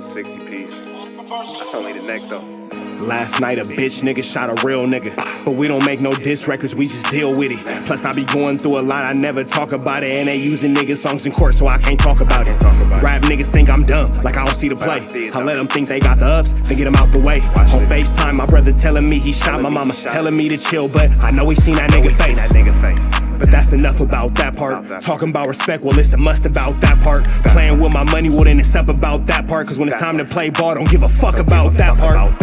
little 60 piece. That's only the neck though. Last night a bitch nigga shot a real nigga, but we don't make no diss records, we just deal with it. Plus I be going through a lot, I never talk about it, and they using nigga songs in court, so I can't talk about it. Rap niggas think I'm dumb, like I don't see the play. I let them think they got the ups, then get them out the way. On FaceTime, my brother telling me he shot my mama, telling me to chill, but I know he seen that nigga face. But that's enough about that part. Talking about respect, well it's a must about that part. Playing with my money, well then it's up about that part. Cause when it's time to play ball, don't give a fuck about that part.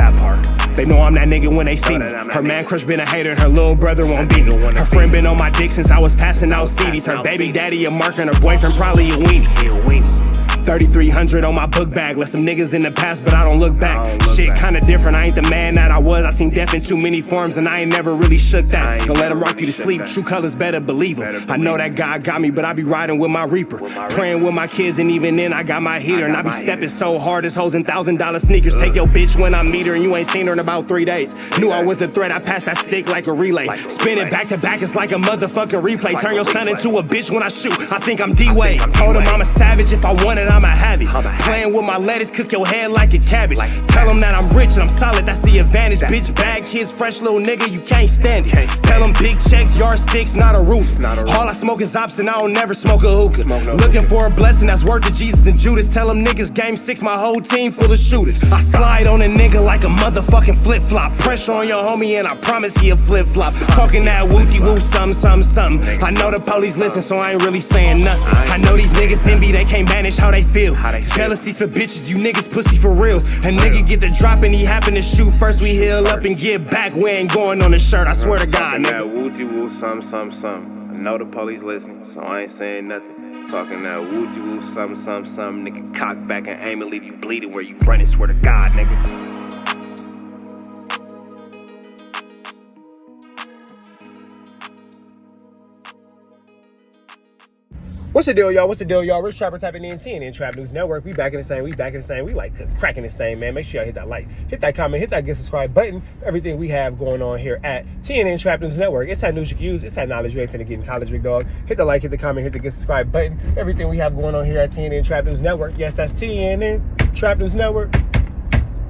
They know I'm that nigga when they see me. Her man crush been a hater and her little brother won't beat me. Her friend been on my dick since I was passing out CDs. Her baby daddy a mark and her boyfriend probably a weenie. 3,300 on my book bag. Let some niggas in the past, but I don't look back. Shit kinda different, I ain't the man that I was. I seen death in too many forms and I ain't never really shook that. Don't let them rock you to sleep, true colors better believe them. I know that God got me, but I be riding with my reaper. Praying with my kids and even then I got my heater. And I be stepping so hard, it's hoes in $1,000 sneakers. Take your bitch when I meet her and you ain't seen her in about 3 days. Knew I was a threat, I passed that stick like a relay. Spin it back to back, it's like a motherfucking replay. Turn your son into a bitch when I shoot, I think I'm D-Wade. Told him I'm a savage, if I want it, I'ma have it. Playing with my lettuce, cook your head like a cabbage. Tell them that I'm rich and I'm solid, that's the advantage. Bitch, bad kids, fresh little nigga, you can't stand it. Tell them big checks, yardsticks, not a ruler. All I smoke is ops and I don't never smoke a hookah. Looking for a blessing that's worth it, Jesus and Judas. Tell them niggas game 6, my whole team full of shooters. I slide on a nigga like a motherfucking flip-flop. Pressure on your homie and I promise he a flip-flop. Talking that wooty-woo, something. I know the police listen, so I ain't really saying nothing. I know these niggas envy, they can't manage how they feel. Jealousy's for bitches, you niggas pussy for real. A nigga get the drop and he happen to shoot. First we heal up and get back, we ain't going on the shirt, I swear to God, nigga. That wooty-woo, something. I know the police listening, so I ain't saying nothing. Talking that wooty-woo, something. Nigga, cock back and aim and leave you bleeding where you running, swear to God, nigga. What's the deal, y'all? Rich Trapper tapping in TNN Trap News Network. We back in the same. We like cracking this thing, man. Make sure y'all hit that like, hit that comment, hit that get subscribe button. Everything we have going on here at TNN Trap News Network. It's that news you can use. It's that knowledge you ain't finna get in college, big dog. Hit the like, hit the comment, hit the get subscribe button. Everything we have going on here at TNN Trap News Network. Yes, that's TNN Trap News Network.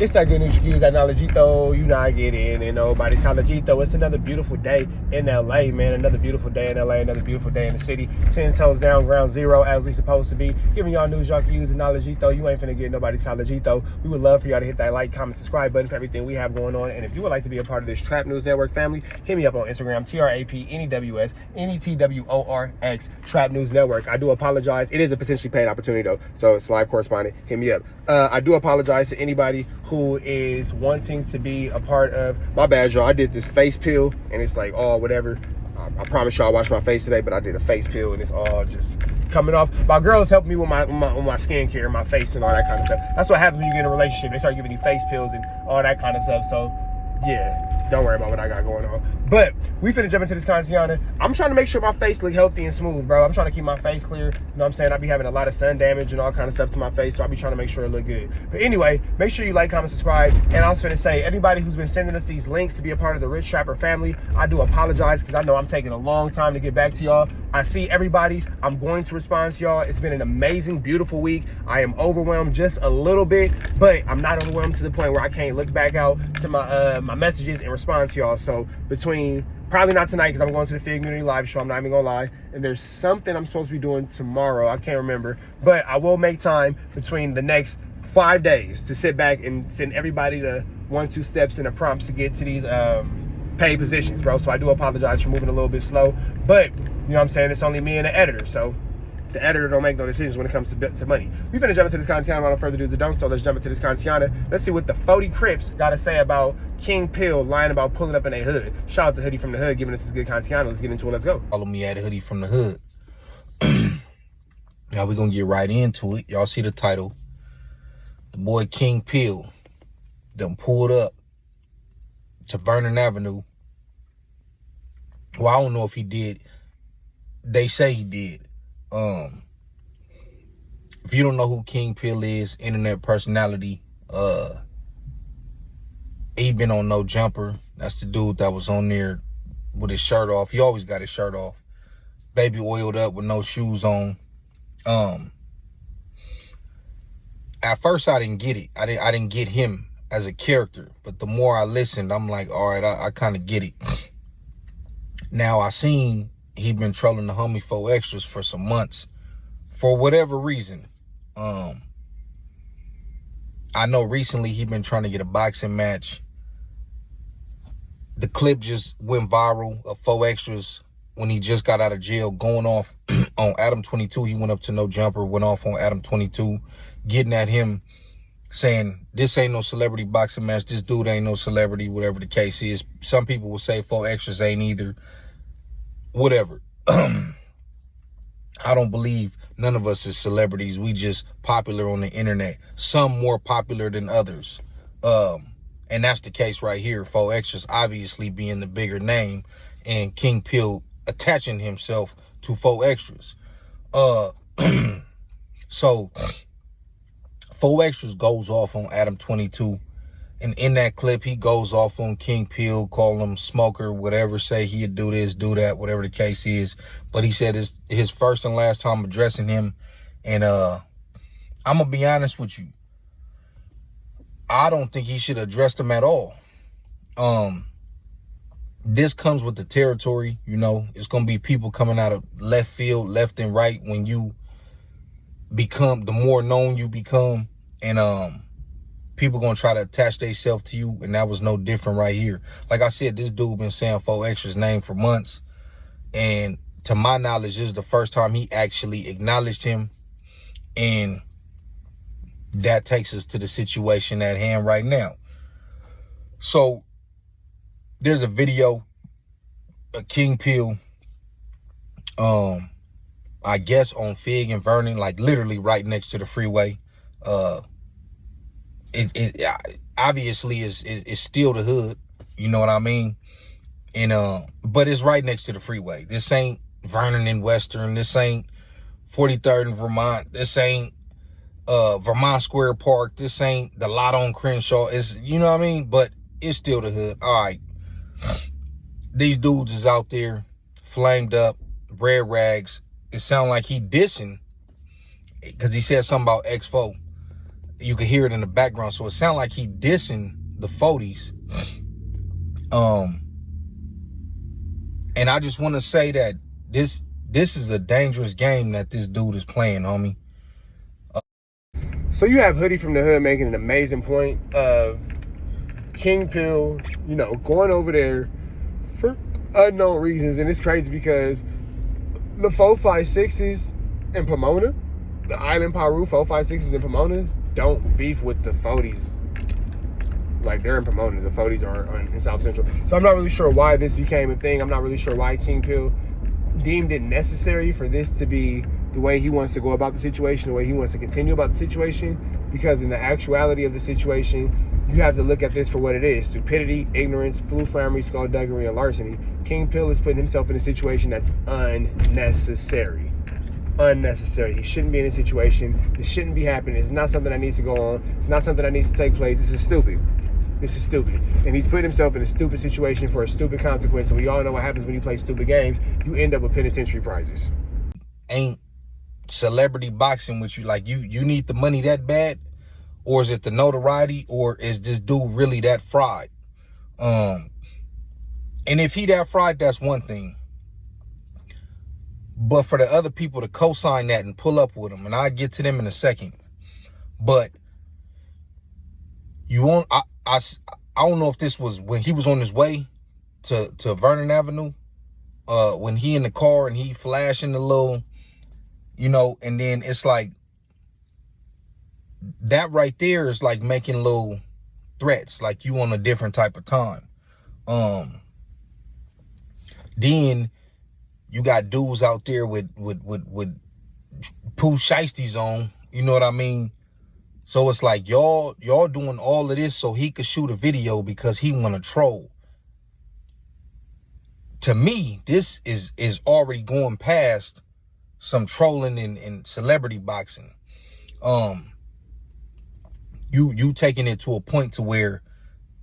It's that good news you can use, that knowledgeito, you not get in nobody's collegeito. It's another beautiful day in LA, man. Another beautiful day in LA, another beautiful day in the city. 10 toes down, ground zero, as we supposed to be. Giving y'all news y'all can use, the knowledgeito. You ain't finna get nobody's collegeito. We would love for y'all to hit that like, comment, subscribe button for everything we have going on. And if you would like to be a part of this Trap News Network family, hit me up on Instagram, TRAPNEWS, NETWORX, Trap News Network. I do apologize. It is a potentially paid opportunity though, so it's live correspondent. Hit me up. I do apologize to anybody who is wanting to be a part of, my bad y'all, I did this face peel and it's like all whatever. I promise y'all I washed my face today, but I did a face peel and it's all just coming off. My girls helped me with my skincare, my face and all that kind of stuff. That's what happens when you get in a relationship. They start giving you face pills and all that kind of stuff. So yeah, don't worry about what I got going on. But we finna jump into this content. I'm trying to make sure my face look healthy and smooth, bro. I'm trying to keep my face clear. You know what I'm saying? I be having a lot of sun damage and all kind of stuff to my face, so I be trying to make sure it look good. But anyway, make sure you like, comment, subscribe. And I was finna say, anybody who's been sending us these links to be a part of the Rich Trapper family, I do apologize because I know I'm taking a long time to get back to y'all. I see everybody's. I'm going to respond to y'all. It's been an amazing, beautiful week. I am overwhelmed just a little bit, but I'm not overwhelmed to the point where I can't look back out to my my messages and respond to y'all. So between, probably not tonight because I'm going to the Fig Community Live show, I'm not even gonna lie, and there's something I'm supposed to be doing tomorrow, I can't remember, but I will make time between the next 5 days to sit back and send everybody the 1-2 steps and the prompts to get to these paid positions, bro. So I do apologize for moving a little bit slow, but you know what I'm saying, it's only me and the editor, so the editor don't make no decisions when it comes to money. We finna jump into this content without further ado, so let's jump into this content. Let's see what the 40 Crips got to say about King Pill lying about pulling up in a hood. Shout out to Hoodie from the Hood giving us this good content. Let's get into it, let's go. Follow me at Hoodie from the Hood. Now we're gonna get right into it. Y'all see the title. The boy King Pill done pulled up to Vernon Avenue. Well, I don't know if he did. They say he did. If you don't know who King Pill is, internet personality, he been on No Jumper. That's the dude that was on there with his shirt off. He always got his shirt off. Baby oiled up with no shoes on. at first I didn't get it. I didn't get him as a character. But the more I listened, I'm like, all right, I kind of get it. Now, I seen he been trolling the homie 4Extras for some months for whatever reason. I know recently he been trying to get a boxing match. The clip just went viral of 4Extras when he just got out of jail going off on Adam 22. He went up to No Jumper, went off on Adam 22, getting at him, saying, this ain't no celebrity boxing match. This dude ain't no celebrity, whatever the case is. Some people will say 4Extras ain't either. Whatever. I don't believe none of us is celebrities. We just popular on the internet. Some more popular than others. And that's the case right here. 4Extras obviously being the bigger name, and King Pill attaching himself to 4Extras. So 4Extras goes off on Adam 22. And in that clip, he goes off on King Pill, call him smoker, whatever, say he'd do this, do that, whatever the case is. But he said it's his first and last time addressing him. And I'm going to be honest with you. I don't think he should address them at all. This comes with the territory, you know. It's going to be people coming out of left field, left and right, when you become, the more known you become. And people gonna try to attach themselves to you, and that was no different right here. Like I said, this dude been saying 4Extras name for months, and to my knowledge, this is the first time he actually acknowledged him, and that takes us to the situation at hand right now. So there's a video of King Pill, I guess on Fig and Vernon, like literally right next to the freeway. It obviously is still the hood, you know what I mean? And but it's right next to the freeway. This ain't Vernon and Western. This ain't 43rd and Vermont. This ain't Vermont Square Park. This ain't the lot on Crenshaw. It's, you know what I mean? But it's still the hood. All right. These dudes is out there flamed up, bread rags. It sound like he dissing, because he said something about X4. You could hear it in the background, so it sounds like he dissing the 40s. And I just want to say that this is a dangerous game that this dude is playing, homie. So you have Hoodie from the Hood making an amazing point of King Pill, you know, going over there for unknown reasons. And it's crazy because the 456s in Pomona, the Island Paru 456s in Pomona, don't beef with the 40s. Like, they're in Pomona. The 40s are in South Central. So I'm not really sure why this became a thing. I'm not really sure why King Pill deemed it necessary for this to be the way he wants to go about the situation, the way he wants to continue about the situation. Because in the actuality of the situation, you have to look at this for what it is: stupidity, ignorance, flummery, skullduggery, and larceny. King Pill is putting himself in a situation that's unnecessary. Unnecessary. He shouldn't be in a situation. This shouldn't be happening. It's not something that needs to go on. It's not something that needs to take place. This is stupid. This is stupid. And he's put himself in a stupid situation for a stupid consequence. And we all know what happens when you play stupid games. You end up with penitentiary prizes. Ain't celebrity boxing with you. Like, you need the money that bad? Or is it the notoriety? Or is this dude really that fried? And if he that fried, that's one thing. But for the other people to co-sign that and pull up with him, and I'll get to them in a second. But you won't, I don't know if this was when he was on his way to Vernon Avenue, when he in the car and he flashing the little, you know, and then it's like, that right there is like making little threats, like you on a different type of time. Then you got dudes out there with poo shiesties on, you know what I mean? So it's like y'all doing all of this so he could shoot a video because he want to troll. To me, this is already going past some trolling in celebrity boxing. You taking it to a point to where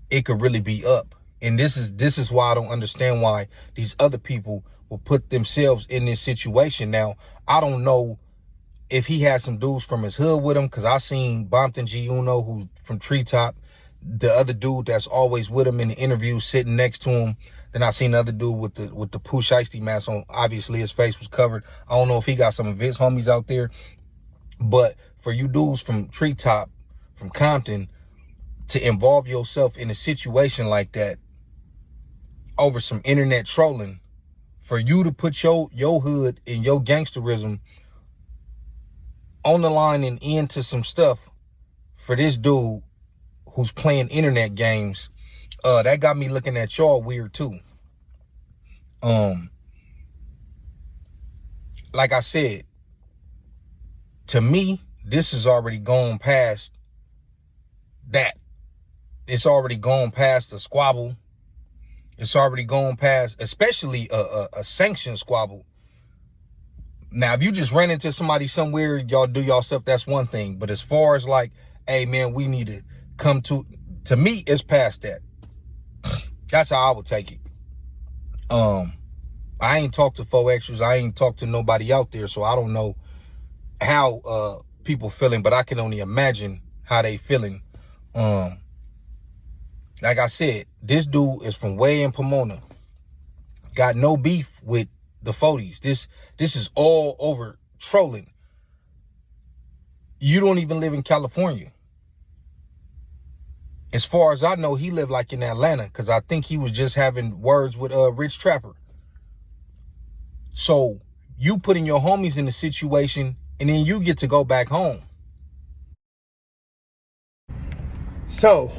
it could really be up. And this is why I don't understand why these other people will put themselves in this situation. Now, I don't know if he had some dudes from his hood with him, because I seen Bompton G Uno, who's from Treetop, the other dude that's always with him in the interview sitting next to him. Then I seen the other dude with the Pooh Shiesty mask on. Obviously his face was covered. I don't know if he got some of his homies out there. But for you dudes from Treetop, from Compton, to involve yourself in a situation like that over some internet trolling, for you to put your hood and your gangsterism on the line and into some stuff for this dude who's playing internet games, that got me looking at y'all weird too. Like I said, to me, this has already gone past that. It's already gone past the squabble. It's already gone past, especially a sanctioned squabble. Now, if you just ran into somebody somewhere, y'all do y'all stuff, that's one thing. But as far as like, hey, man, we need to come to me, it's past that. That's how I would take it. I ain't talked to 4Xers. I ain't talked to nobody out there, so I don't know how people feeling, but I can only imagine how they feeling. Like I said, this dude is from way in Pomona. Got no beef with the 40s. This is all over trolling. You don't even live in California. As far as I know, he lived like in Atlanta, because I think he was just having words with Rich Trapper. So you putting your homies in a situation, and then you get to go back home. So,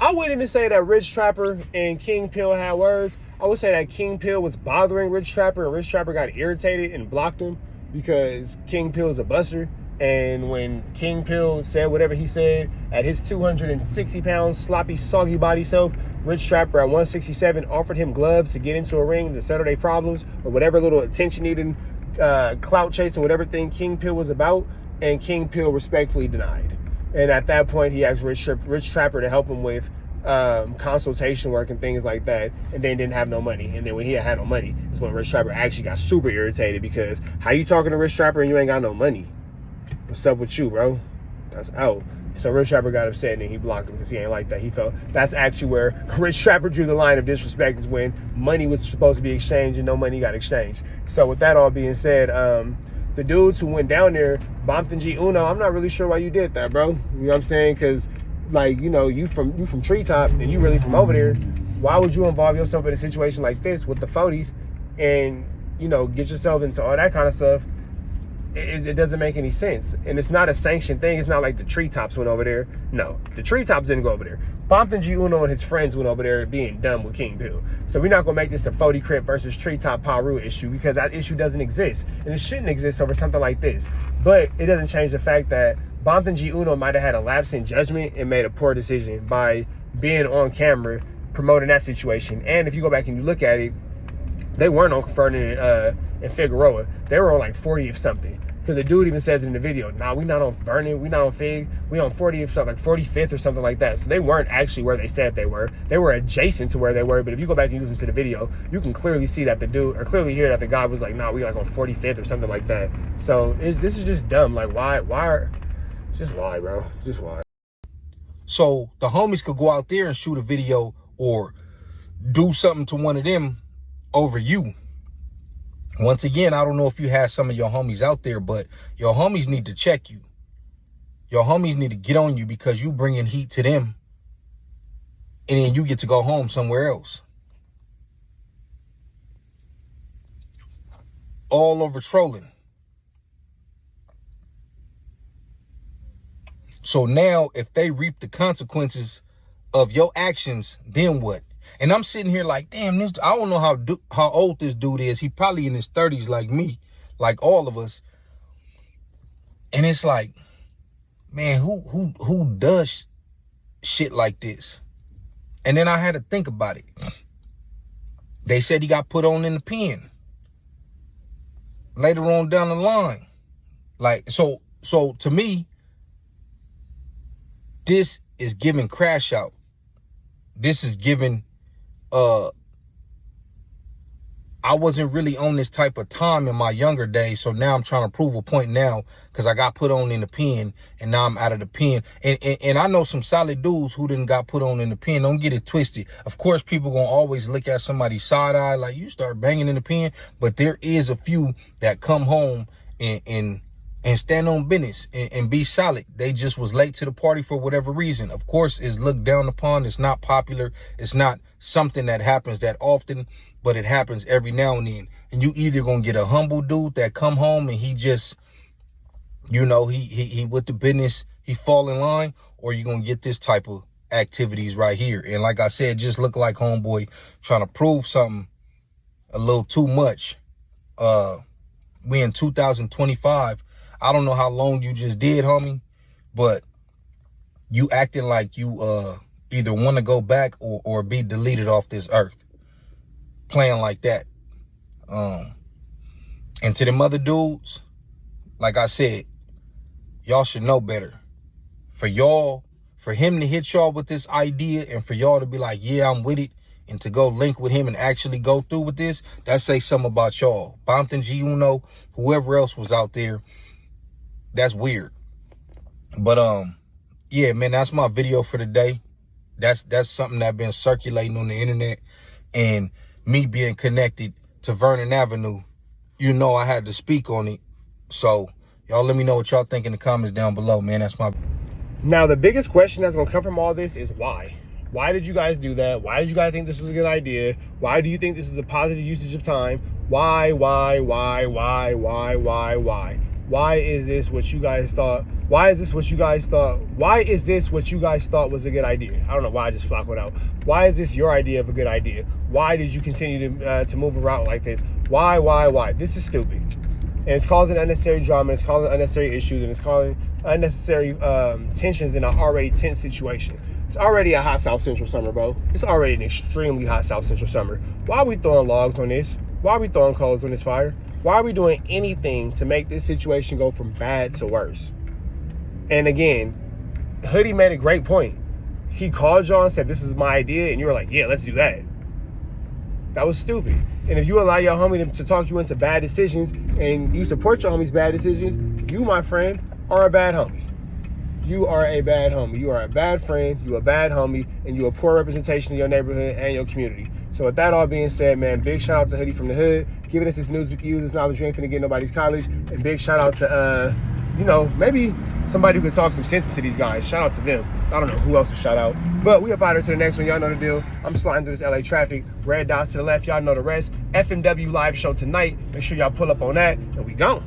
I wouldn't even say that Rich Trapper and King Pill had words. I would say that King Pill was bothering Rich Trapper, and Rich Trapper got irritated and blocked him because King Pill is a buster. And when King Pill said whatever he said at his 260 pounds sloppy, soggy body self, Rich Trapper at 167 offered him gloves to get into a ring to settle their problems or whatever little attention needed, clout chasing, whatever thing King Pill was about. And King Pill respectfully denied. And at that point, he asked Rich Trapper to help him with consultation work and things like that, and then didn't have no money. And then when he had no money is when Rich Trapper actually got super irritated, because how you talking to Rich Trapper and you ain't got no money? What's up with you, bro? That's out. So Rich Trapper got upset and then he blocked him because he ain't like that. He felt that's actually where Rich Trapper drew the line of disrespect, is when money was supposed to be exchanged and no money got exchanged. So with that all being said, the dudes who went down there, Bompton G Uno, I'm not really sure why you did that, bro. You know what I'm saying? Because, like, you know, you from Treetop and you really from over there. Why would you involve yourself in a situation like this with the 40s and, you know, get yourself into all that kind of stuff? It doesn't make any sense. And it's not a sanctioned thing. It's not like the Treetops went over there. No, the Treetops didn't go over there. Bompton G Uno and his friends went over there being dumb with King Pill. So we're not going to make this a 40 Crip versus Treetop Paru issue, because that issue doesn't exist. And it shouldn't exist over something like this. But it doesn't change the fact that Bompton G Uno might have had a lapse in judgment and made a poor decision by being on camera promoting that situation. And if you go back and you look at it, they weren't on Vernon and Figueroa. They were on like 40th something. Because the dude even says in the video, nah, we not on Vernon, we not on Fig, we on 40th something, like 45th or something like that. So they weren't actually where they said they were. They were adjacent to where they were. But if you go back and listen to the video, you can clearly see that the dude, or clearly hear that the guy was like, nah, we like on 45th or something like that. So this is just dumb. Like, why, just why, bro? Just why? So the homies could go out there and shoot a video or do something to one of them over you. Once again, I don't know if you have some of your homies out there, but your homies need to check you. Your homies need to get on you, because you bringing heat to them, and then you get to go home somewhere else. All over trolling. So now, if they reap the consequences of your actions, then what? And I'm sitting here like, damn, I don't know how old this dude is. He probably in his 30s like me, like all of us. And it's like, man, who does shit like this? And then I had to think about it. They said he got put on in the pen later on down the line. Like, so to me, this is giving crash out. This is giving I wasn't really on this type of time in my younger days. So now I'm trying to prove a point now because I got put on in the pen and now I'm out of the pen. And I know some solid dudes who didn't got put on in the pen. Don't get it twisted. Of course, people gonna always look at somebody's side eye like you start banging in the pen. But there is a few that come home and stand on business and be solid. They just was late to the party for whatever reason. Of course, it's looked down upon. It's not popular. It's not something that happens that often, but it happens every now and then. And you either gonna get a humble dude that come home and he just, you know, he with the business, he fall in line, or you gonna get this type of activities right here. And like I said, just look like homeboy trying to prove something a little too much. We in 2025. I don't know how long you just did, homie, but you acting like you either want to go back or be deleted off this earth. Playing like that. And to them other dudes, like I said, y'all should know better. For him to hit y'all with this idea and for y'all to be like, yeah, I'm with it, and to go link with him and actually go through with this, that say something about y'all. Banter, G Uno, whoever else was out there, that's weird. But yeah, man, that's my video for today. That's something that been circulating on the internet, and me being connected to Vernon Avenue, you know, I had to speak on it. So y'all let me know what y'all think in the comments down below, man. That's my... Now, the biggest question that's gonna come from all this is why? Why did you guys do that? Why did you guys think this was a good idea? Why do you think this is a positive usage of time? Why? Why is this what you guys thought? Why is this what you guys thought? Why is this what you guys thought was a good idea? I don't know why I just flocked out. Why is this your idea of a good idea? Why did you continue to move around like this? Why? This is stupid. And it's causing unnecessary drama, it's causing unnecessary issues, and it's causing unnecessary tensions in an already tense situation. It's already a hot South Central summer, bro. It's already an extremely hot South Central summer. Why are we throwing logs on this? Why are we throwing coals on this fire? Why are we doing anything to make this situation go from bad to worse? And again, Hoodie made a great point. He called y'all and said, this is my idea, and you were like, yeah, let's do that. That was stupid. And if you allow your homie to talk you into bad decisions and you support your homie's bad decisions, you, my friend, are a bad homie. You are a bad homie. You are a bad friend, you a bad homie, and you a poor representation of your neighborhood and your community. So with that all being said, man, big shout out to Hoodie from the Hood, giving us his news reviews. It's not a dream finna get nobody's college. And big shout out to, you know, maybe somebody who could talk some sense into these guys. Shout out to them. I don't know who else to shout out. But we up out here to the next one. Y'all know the deal. I'm sliding through this LA traffic. Red dots to the left. Y'all know the rest. FMW live show tonight. Make sure y'all pull up on that. And we gone.